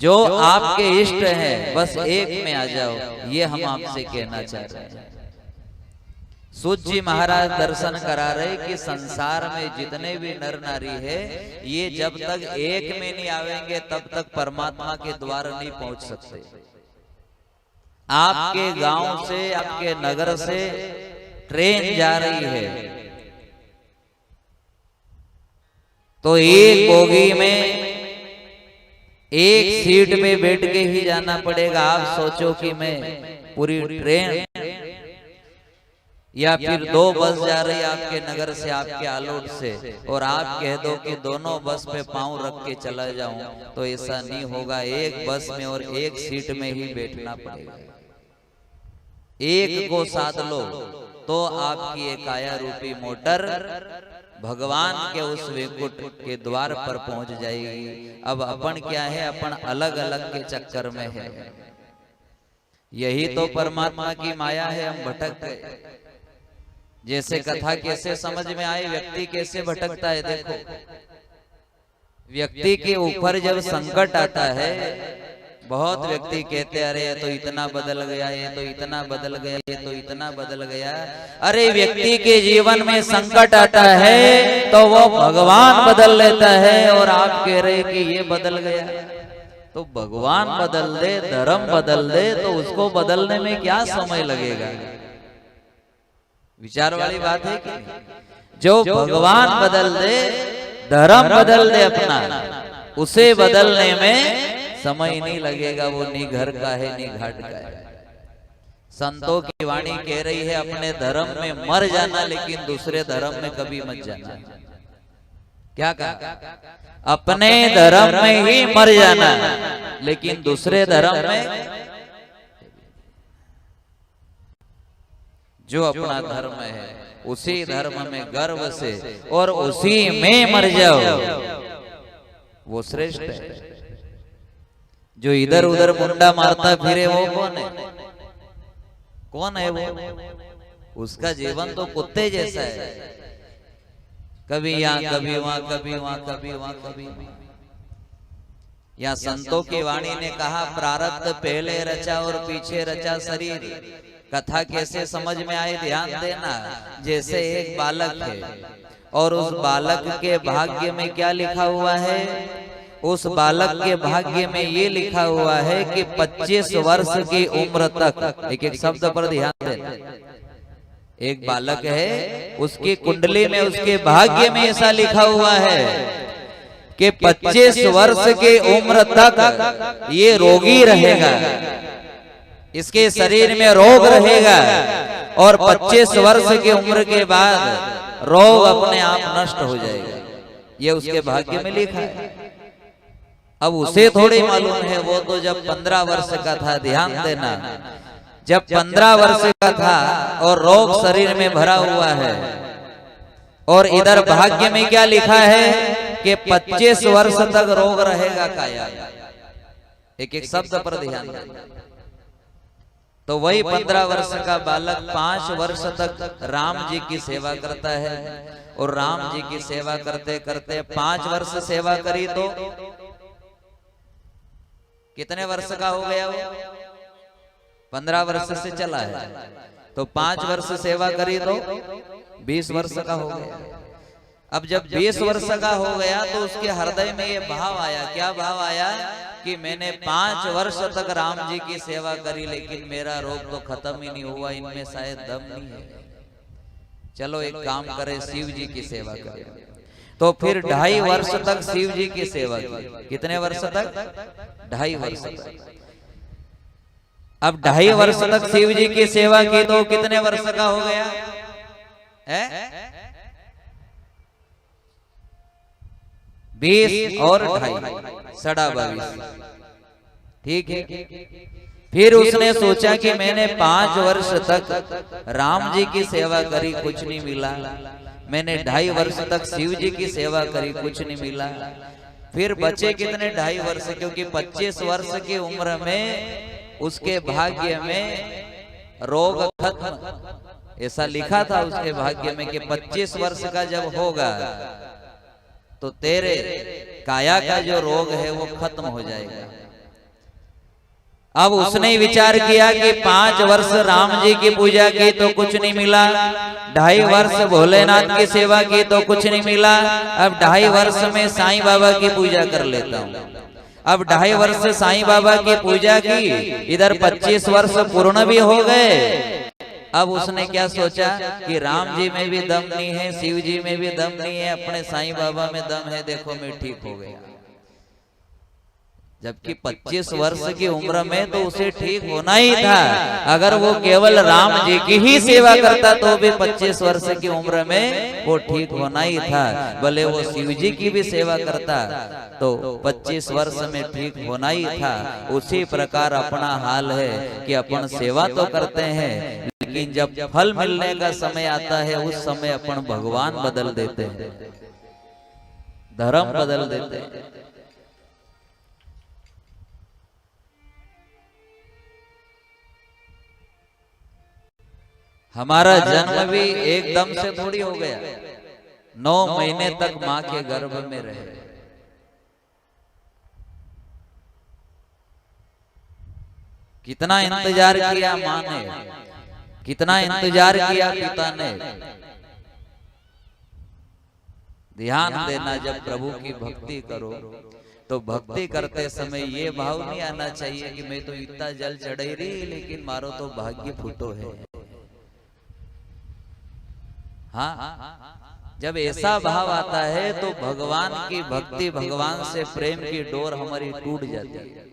जो आपके इष्ट हैं बस एक में आ जाओ, ये हम आपसे कहना चाह रहे हैं। सूत जी महाराज दर्शन करा रहे कि संसार में जितने भी नर नारी है, ये जब तक एक में नहीं आवेंगे तब तक परमात्मा के द्वार नहीं पहुंच सकते। आपके गांव से, आपके नगर से ट्रेन जा रही है तो एक बोगी में एक सीट में बैठ के ही जाना पड़ेगा। आप सोचो कि मैं पूरी ट्रेन या फिर दो बस जा रही है आपके नगर से, आपके आलोट से, और आप कह दो कि दोनों बस पे पांव रख के चला जाऊं, तो ऐसा नहीं होगा। एक बस में और एक सीट में ही बैठना पड़ेगा। एक को साथ लो तो आपकी एक काया रूपी मोटर भगवान के उस वैकुंठ के द्वार पर पहुंच जाएगी। अब अपन क्या है, अपन अलग अलग के चक्कर में है। यही तो परमात्मा की माया है, हम भटक गए। जैसे कथा कैसे समझ में आए, व्यक्ति कैसे भटकता है। देखो, व्यक्ति के ऊपर जब संकट आता है, बहुत व्यक्ति कहते अरे ये तो इतना बदल गया, ये तो इतना बदल गया, ये तो इतना बदल गया। अरे व्यक्ति के जीवन में संकट आता है तो वो भगवान बदल लेता है, और आप कह रहे कि ये बदल गया। तो भगवान बदल दे, धर्म बदल दे, तो उसको बदलने में क्या समय लगेगा? विचार वाली बात है कि जो भगवान बदल दे, धर्म बदल दे अपना, उसे बदलने में समय नहीं लगेगा। वो नी घर का है नी घाट का है। संतों की वाणी कह रही है अपने धर्म में मर जाना, लेकिन दूसरे धर्म में कभी मत जाना। क्या कहा? अपने धर्म में ही मर जाना, लेकिन दूसरे धर्म में, जो अपना धर्म है उसी धर्म में गर्व से और उसी में मर जाओ, वो श्रेष्ठ है। जो इधर उधर मुंडा मारता फिरे वो कौन है? कौन है वो? उसका जीवन तो कुत्ते जैसा है, कभी यहाँ कभी वहां, कभी वहां, कभी वहां, कभी वहां। या संतों की वाणी ने कहा प्रारब्ध पहले रचा और पीछे रचा शरीर। कथा कैसे समझ में आए, ध्यान देना। जैसे एक बालक है और उस बालक के भाग्य में क्या लिखा हुआ है? उस बालक के भाग्य में ये लिखा हुआ है कि 25 वर्ष की उम्र तक, एक एक शब्द पर ध्यान देना। एक बालक है, उसकी कुंडली में, उसके भाग्य में ऐसा लिखा हुआ है कि 25 वर्ष की उम्र तक ये रोगी रहेगा, इसके शरीर में रोग रहेगा, और 25 वर्ष की उम्र के बाद रोग अपने आप नष्ट हो जाएगा। ये उसके भाग्य में लिखा है। अब उसे थोड़ी मालूम है, वो तो जब 15 वर्ष का था, ध्यान देना, जब 15 वर्ष का था और रोग शरीर में भरा हुआ है, और इधर भाग्य में क्या लिखा है कि 25 वर्ष तक रोग रहेगा काया। एक एक शब्द पर ध्यान देना। तो वही 15 वर्ष का बालक 5 वर्ष तक राम जी की सेवा करता है, और राम जी की सेवा करते करते 5 वर्ष सेवा करी तो कितने वर्ष का हो गया वो? 15 वर्ष से चला है, तो 5 वर्ष सेवा करी तो 20 वर्ष का हो गया। अब जब 20 वर्ष का हो गया तो उसके हृदय में ये भाव आया। क्या भाव आया? कि मैंने 5 वर्ष तक राम जी की सेवा करी, लेकिन मेरा रोग तो खत्म ही नहीं हुआ, इनमें शायद दम नहीं है। चलो एक काम करें, शिव जी की सेवा करें। तो फिर 2.5 वर्ष तक शिव जी की सेवा की। कितने वर्ष तक? 2.5 वर्ष तक। अब 2.5 वर्ष तक शिव जी की सेवा की तो कितने वर्ष का हो गया है? 20 और 2.5 22। ठीक है। फिर उसने सोचा कि मैंने 5 वर्ष तक राम जी की सेवा करी, कुछ नहीं मिला। मैंने 2.5 वर्ष तक शिव जी की सेवा करी, कुछ नहीं मिला। फिर बचे कितने? 2.5 वर्ष, क्योंकि 25 वर्ष की उम्र में उसके भाग्य में रोग खत्म, ऐसा लिखा था उसके भाग्य में कि 25 वर्ष का जब होगा तो तेरे काया का जो रोग है वो खत्म हो जाएगा। अब उसने विचार किया कि 5 वर्ष राम जी की पूजा की तो कुछ नहीं मिला, 2.5 वर्ष भोलेनाथ की सेवा की तो कुछ नहीं मिला, अब 2.5 वर्ष में साईं बाबा की पूजा कर लेता हूँ। अब 2.5 वर्ष साईं बाबा की पूजा की, इधर 25 वर्ष पूर्ण भी हो गए। अब उसने क्या सोचा कि राम जी में भी दम नहीं है, शिव जी में भी दम नहीं है, अपने साईं बाबा में दम है, देखो मैं ठीक हो गया। जबकि 25 वर्ष की उम्र में तो उसे ठीक होना ही था। अगर वो केवल राम जी की ही सेवा करता तो भी 25 वर्ष की उम्र में वो ठीक होना ही था। भले वो शिव जी की भी सेवा करता तो 25 वर्ष में ठीक होना ही था। उसी प्रकार अपना हाल है कि अपन सेवा तो करते हैं, लेकिन जब फल मिलने का समय आता है उस समय अपन भगवान बदल देते हैं, धर्म बदल देते हैं। हमारा जन्म भी एकदम से थोड़ी हो गया, 9 महीने तक मां के गर्भ में रहे। कितना इंतजार किया मां ने, कितना इंतजार किया पिता ने। ध्यान देना, जब प्रभु की भक्ति करो तो भक्ति करते समय ये भाव नहीं आना चाहिए कि मैं तो इतना जल चढ़े रही लेकिन मारो तो भाग्य फूटो है। हाँ, जब ऐसा भाव आता है तो भगवान की भक्ति, भगवान से प्रेम की डोर हमारी टूट जाती है।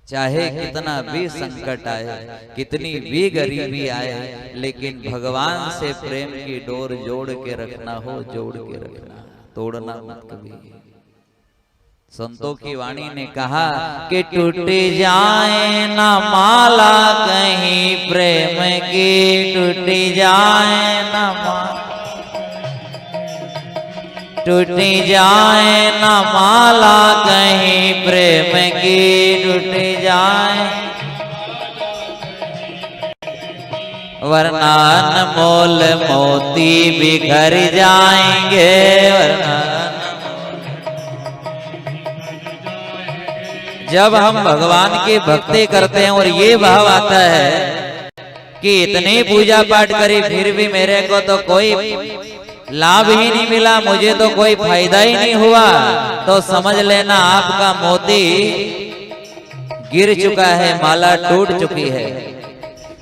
चाहे कितना भी संकट आए, कितनी भी गरीबी आए, लेकिन भगवान से प्रेम की डोर जोड़ के रखना हो, जोड़ के रखना, तोड़ना मत कभी। संतों की वाणी ने कहा कि टूट जाए ना माला कहीं प्रेम की, टूट जाए ना टूट जाए ना माला कहीं प्रेम की, टूट जाए वरना अनमोल मोती बिखर जाएंगे, वरना जब हम भगवान की भक्ति करते हैं और ये भाव आता है कि इतनी पूजा पाठ करी फिर भी मेरे को तो कोई लाभ ही नहीं मिला, मुझे तो कोई फायदा ही नहीं हुआ, तो समझ लेना आपका मोती गिर चुका है, माला टूट चुकी है।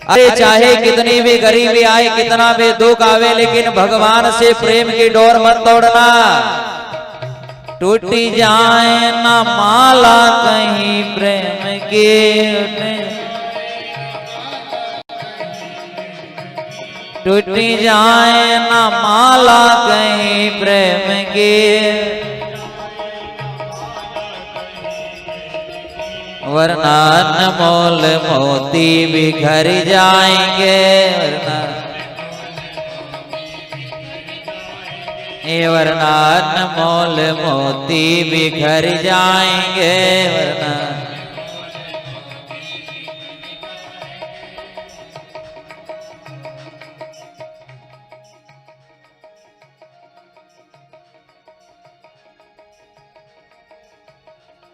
अरे चाहे कितनी भी गरीबी आए, कितना भी दुख आवे, लेकिन भगवान से प्रेम की डोर मत तोड़ना। टूटी जाए ना माला कहीं प्रेम की, टूटी जाए ना माला कहीं प्रेम की, वरना अनमोल मोती बिखर जाएंगे, वरना अनमोल मोती बिखर जाएंगे, वरना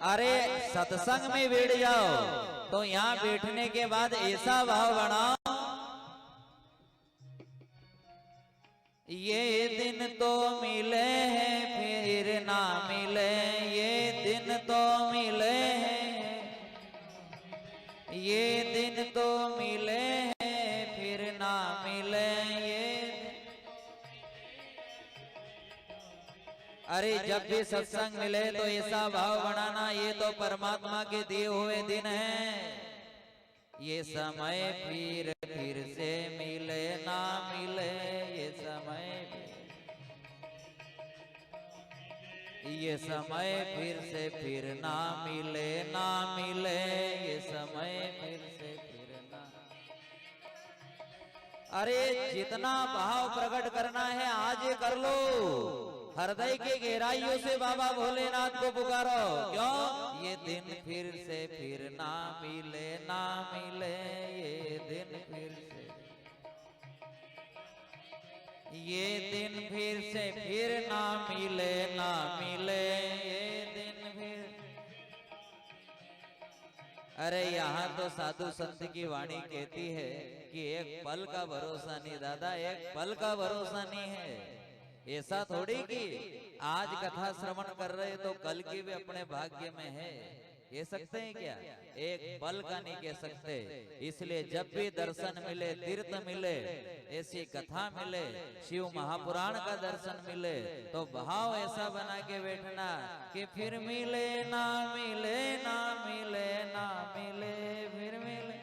अरे सत्संग में बैठ जाओ तो यहाँ बैठने के बाद ऐसा भाव बनाओ, ये दिन तो मिले हैं फिर ना मिले, ये दिन तो मिले हैं, ये दिन तो मिले हैं फिर ना मिले, ये अरे जब भी सत्संग मिले तो ऐसा भाव बनाना, ये तो परमात्मा के दिए हुए दिन हैं, ये समय फिर से मिले ना मिले, ये समय फिर ना मिले ना मिले, ये समय फिर ना। अरे जितना भाव प्रकट करना है आज कर लो, हृदय के गहराइयों से बाबा भोलेनाथ को पुकारो। क्यों? ये दिन फिर ना मिले ना मिले, ये दिन ये दिन फिर से फिर ना मिले ना मिले, ये दिन फिर। अरे यहाँ तो साधु संत की वाणी कहती है कि एक पल का भरोसा नहीं दादा, एक पल का भरोसा नहीं है। ऐसा थोड़ी कि आज कथा श्रवण कर रहे तो कल की भी अपने भाग्य में है, कह सकते हैं क्या? एक पल का नहीं कह सकते। इसलिए जब भी दर्शन मिले, तीर्थ मिले, ऐसी कथा मिले, शिव महापुराण का दर्शन मिले, तो भाव ऐसा बना के बैठना कि फिर मिले ना मिले ना मिले ना मिले, फिर मिले।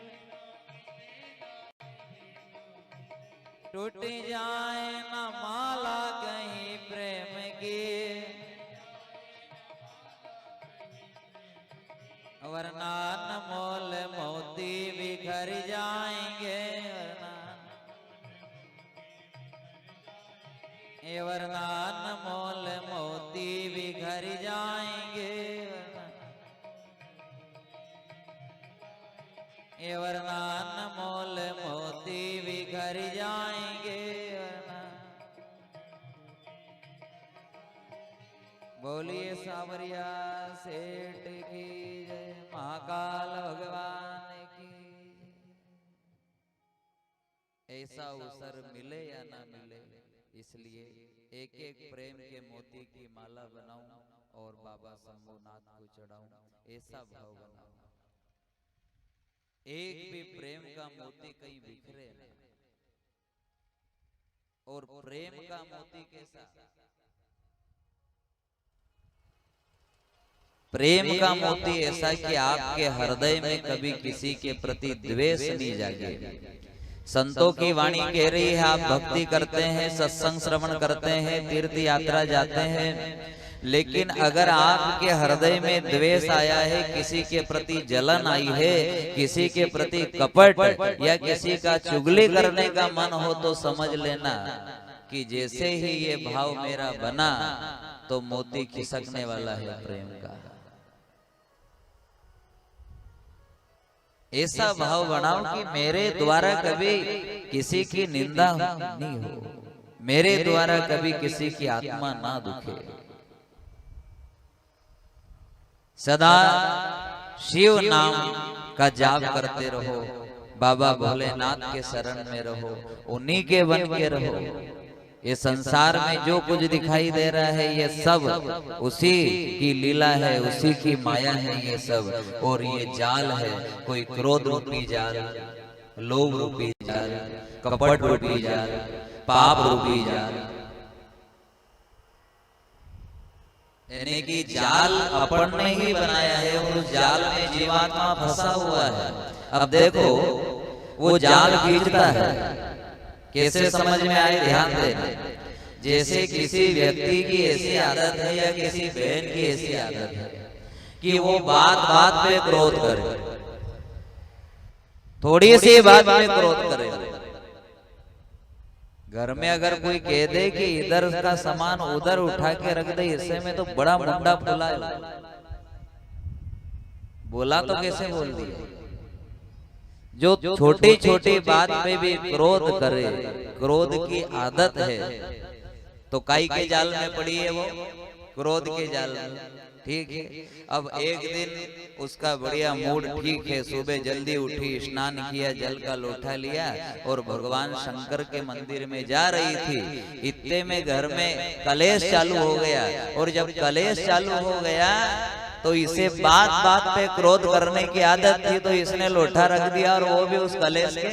टूट जाए ना माला कहीं प्रेम की, वरना अनमोल मोती बिखर जाएंगे, वरना अनमोल मोती बिखर जाएंगे, वरना अनमोल मोती बिखर जाएंगे। बोलिए सावरिया सेठ की जय, महाकाल भगवान की। ऐसा अवसर मिले या ना मिले, इसलिए एक एक प्रेम के मोती की माला बनाऊं और बाबा शंभुनाथ को चढ़ाऊं, ऐसा भाव बनाऊं। एक भी प्रेम का मोती कहीं बिखरे ना। और प्रेम का मोती कैसा? प्रेम का मोती ऐसा कि आपके हृदय में कभी किसी के प्रति द्वेष नहीं जागे। संतों की वाणी कह रही है, आप भक्ति करते हैं, सत्संग श्रवण करते हैं, तीर्थ यात्रा जाते हैं, लेकिन अगर आपके हृदय में द्वेष आया है, किसी के प्रति जलन आई है, किसी के प्रति कपट या किसी का चुगली करने का मन हो, तो समझ लेना कि जैसे ही ये भाव मेरा बना तो मोती खिसकने वाला है प्रेम का। ऐसा भाव बनाओ कि मेरे द्वारा कभी किसी की निंदा नहीं हो, मेरे द्वारा कभी किसी की आत्मा ना दुखे। सदा शिव नाम का जाप करते रहो, बाबा भोलेनाथ के शरण में रहो, उन्हीं के बन के रहो। ये संसार में जो कुछ दिखाई दे रहा है ये सब उसी की लीला है, उसी की माया है ये सब। और ये जाल है, कोई क्रोध रूपी जाल, लोभ रूपी जाल, कपट रूपी जाल, पाप रूपी जाल, यानी कि जाल अपन ने ही बनाया है और उस जाल में जीवात्मा फंसा हुआ है। अब देखो वो जाल खींचता है, कैसे समझ में आए ध्यान देना। जैसे किसी व्यक्ति की ऐसी आदत है या किसी बहन की ऐसी आदत है कि वो बात बात पे क्रोध करे, थोड़ी सी बात पे क्रोध करे। घर में अगर कोई कह दे कि इधर का सामान उधर उठा के रख दे, इससे में तो बड़ा मुंडा फुला है, बोला तो कैसे बोल दिया। जो छोटी छोटी बात पे भी क्रोध करे, क्रोध की आदत है, तो काई के जाल में पड़ी है वो, क्रोध के जाल में। ठीक है, अब एक दिन उसका बढ़िया मूड ठीक है, सुबह जल्दी उठी, स्नान किया, जल का लोटा लिया और भगवान शंकर के मंदिर में जा रही थी। इतने में घर में कलेश चालू हो गया, और जब कलेश चालू हो गया तो इसे बात बात पे क्रोध करने की आदत थी, तो इसने लोटा रख दिया और वो भी उस कलेश के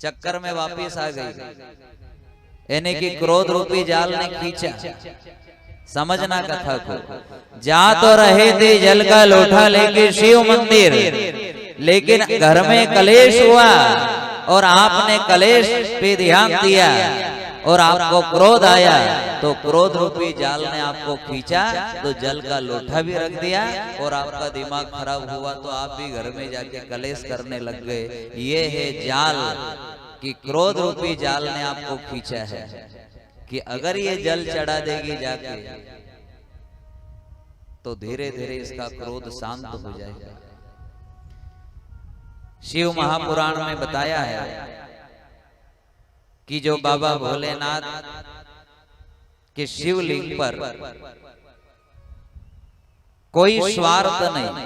चक्कर में वापिस आ गई, यानी कि क्रोध रूपी जाल ने खींचा। समझना कथा को। जा तो रहे थे जल का लोटा लेके शिव मंदिर, लेकिन घर में कलेश हुआ और आपने कलेश पे ध्यान दिया और आपको क्रोध आया, तो क्रोध रूपी जाल ने आपको खींचा, तो जल का लोटा भी रख दिया और आपका दिमाग खराब हुआ, तो आप भी घर में जाके कलेश करने लग गए। ये है जाल, कि क्रोध रूपी जाल ने आपको खींचा है कि अगर ये जल चढ़ा देगी जाके तो धीरे धीरे इसका क्रोध शांत हो जाएगा। शिव महापुराण में बताया है कि जो बाबा भोलेनाथ के शिवलिंग पर कोई स्वार्थ नहीं,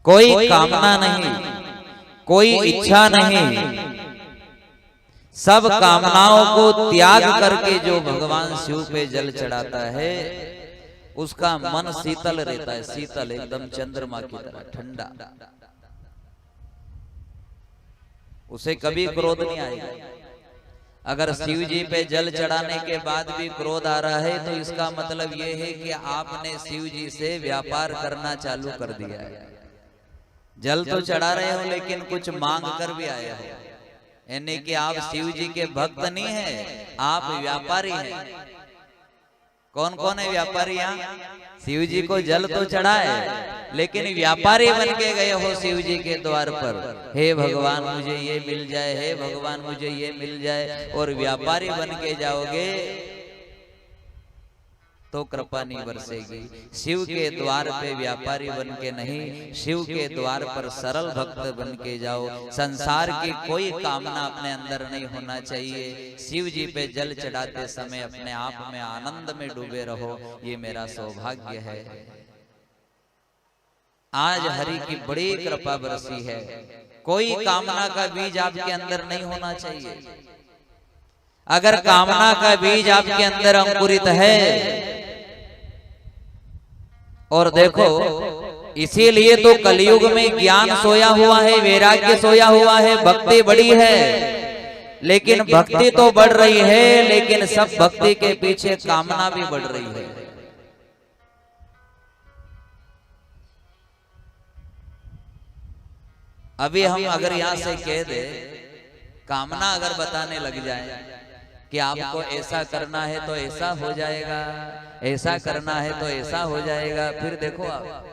कोई कामना नहीं, कोई इच्छा नहीं, सब कामनाओं को त्याग करके जो भगवान शिव पे जल चढ़ाता है उसका मन शीतल रहता है, शीतल एकदम चंद्रमा की तरह ठंडा, उसे कभी क्रोध नहीं आएगा। अगर शिव जी पे जल चढ़ाने के बाद भी क्रोध आ रहा है तो इसका मतलब यह है कि आपने शिव जी से व्यापार करना चालू कर दिया है। जल तो चढ़ा रहे हो लेकिन कुछ मांग कर भी आए हो, यानी कि आप शिव जी के भक्त नहीं है, आप व्यापारी हैं। कौन कौन है व्यापारी यहाँ? शिव जी को जल तो चढ़ाए लेकिन व्यापारी बन के गए हो शिव जी के द्वार पर। हे भगवान मुझे ये मिल जाए, हे भगवान मुझे ये मिल जाए, और व्यापारी बन के जाओगे तो कृपा नहीं बरसेगी। शिव के द्वार पे व्यापारी बन के नहीं, शिव के द्वार पर सरल भक्त बन के जाओ। संसार की कोई कामना अपने अंदर नहीं होना चाहिए। शिव जी पे जल चढ़ाते समय अपने आप में आनंद में डूबे रहो, ये मेरा सौभाग्य है। आज हरि की बड़ी कृपा बरसी है। कोई कामना का बीज आपके अंदर नहीं होना चाहिए। अगर कामना का बीज आपके अंदर अंकुरित है, और देखो इसीलिए तो कलयुग में ज्ञान सोया हुआ है, वैराग्य सोया हुआ है, भक्ति बड़ी है। लेकिन भक्ति तो बढ़ रही है, लेकिन सब भक्ति के पीछे कामना भी बढ़ रही है। अभी हम अगर यहां से कह दे, कामना अगर बताने लग जाए कि आपको ऐसा करना है तो ऐसा हो जाएगा, ऐसा करना है तो ऐसा हो जाएगा, फिर देखो आप।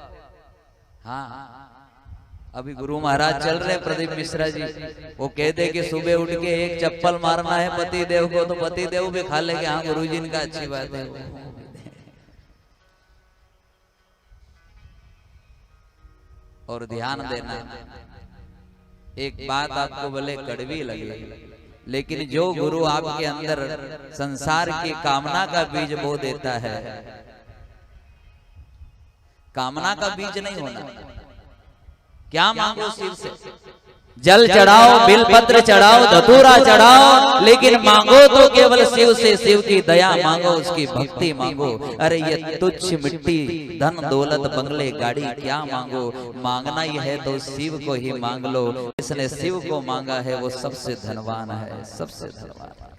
हाँ, अभी गुरु महाराज चल रहे प्रदीप मिश्रा जी, वो कह दे कि सुबह उठ के एक चप्पल मारना है पति देव को, तो पति देव भी खा लेंगे। हाँ गुरु जी का अच्छी बात है। और ध्यान देना, एक बात आपको भले कड़वी लगे, लेकिन जो गुरु आपके अंदर संसार की कामना का बीज बो देता है, कामना का बीज नहीं होना। क्या मांगो शिव से? जल चढ़ाओ, बिलपत्र चढ़ाओ, धतूरा चढ़ाओ, लेकिन मांगो तो केवल शिव से। शिव की दया मांगो, उसकी भक्ति मांगो। अरे ये तुच्छ मिट्टी, धन दौलत बंगले गाड़ी क्या मांगो, मांगना ही है तो शिव को ही मांग लो। जिसने शिव को मांगा है वो सबसे धनवान है, सबसे धनवान।